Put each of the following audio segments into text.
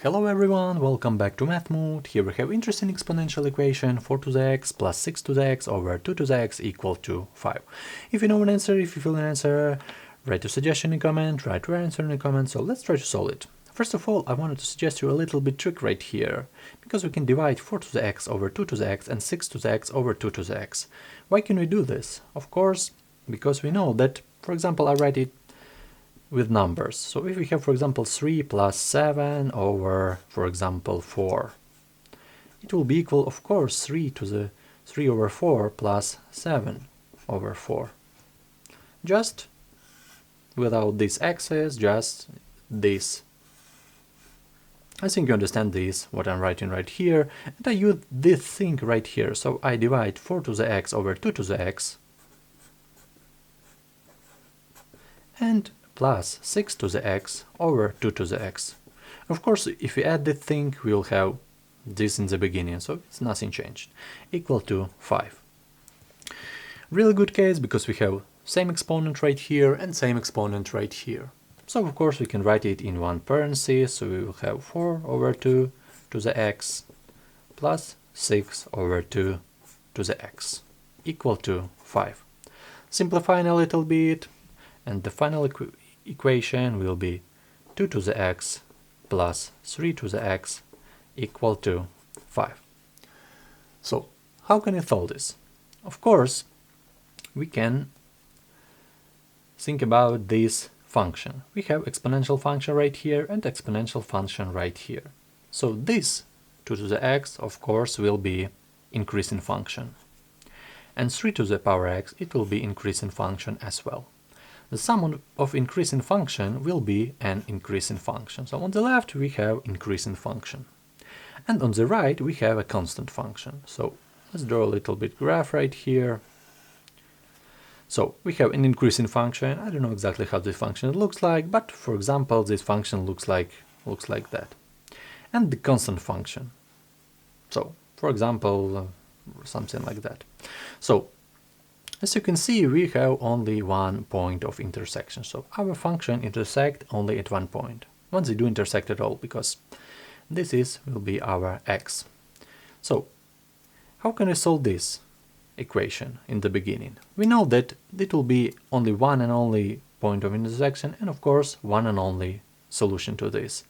Hello everyone, welcome back to mathsmood. Here we have interesting exponential equation 4 to the x plus 6 to the x over 2 to the x equal to 5. If you know an answer, if you feel an answer, write a suggestion in comment, write your answer in the comment, so let's try to solve it. First of all, I wanted to suggest you a little bit trick right here, because we can divide 4 to the x over 2 to the x and 6 to the x over 2 to the x. Why can we do this? Of course, because we know that, for example, I write it with numbers. So if we have, for example, 3 plus 7 over, for example, 4, it will be equal, of course, 3 to the 3 over 4 plus 7 over 4. Just without this x's, just this. I think you understand this, what I'm writing right here, and I use this thing right here. So I divide 4 to the x over 2 to the x and plus 6 to the x over 2 to the x. Of course, if we add this thing, we'll have this in the beginning, so it's nothing changed, equal to 5. Really good case, because we have same exponent right here and same exponent right here. So of course we can write it in one parenthesis, so we will have 4 over 2 to the x plus 6 over 2 to the x equal to 5. Simplifying a little bit, and the final equation will be 2 to the x plus 3 to the x equal to 5. So how can we solve this? Of course, we can think about this function. We have exponential function right here and exponential function right here. So this 2 to the x, of course, will be increasing function. And 3 to the power x, it will be increasing function as well. The sum of increasing function will be an increasing function. So on the left we have increasing function, and on the right we have a constant function. So let's draw a little bit graph right here. So we have an increasing function. I don't know exactly how this function looks like, but for example this function looks like that. And the constant function. So for example something like that. So as you can see, we have only one point of intersection, so our function intersect only at one point, once they do intersect at all, because this will be our x. So how can we solve this equation in the beginning? We know that it will be only one and only point of intersection, and of course one and only solution to this.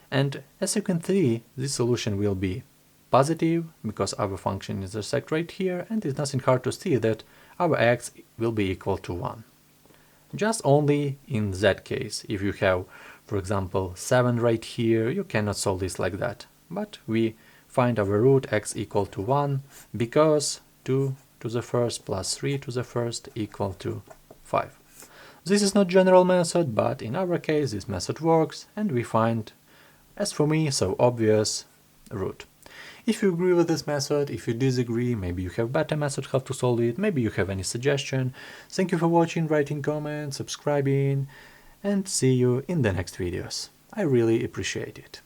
And as you can see, this solution will be positive, because our function intersect right here, and it's nothing hard to see that our x will be equal to 1. Just only in that case. If you have, for example, 7 right here, you cannot solve this like that. But we find our root x equal to 1, because 2 to the first plus 3 to the first equal to 5. This is not general method, but in our case this method works, and we find, as for me, so obvious root. If you agree with this method, if you disagree, maybe you have better method how to solve it, maybe you have any suggestion. Thank you for watching, writing comments, subscribing, and see you in the next videos. I really appreciate it.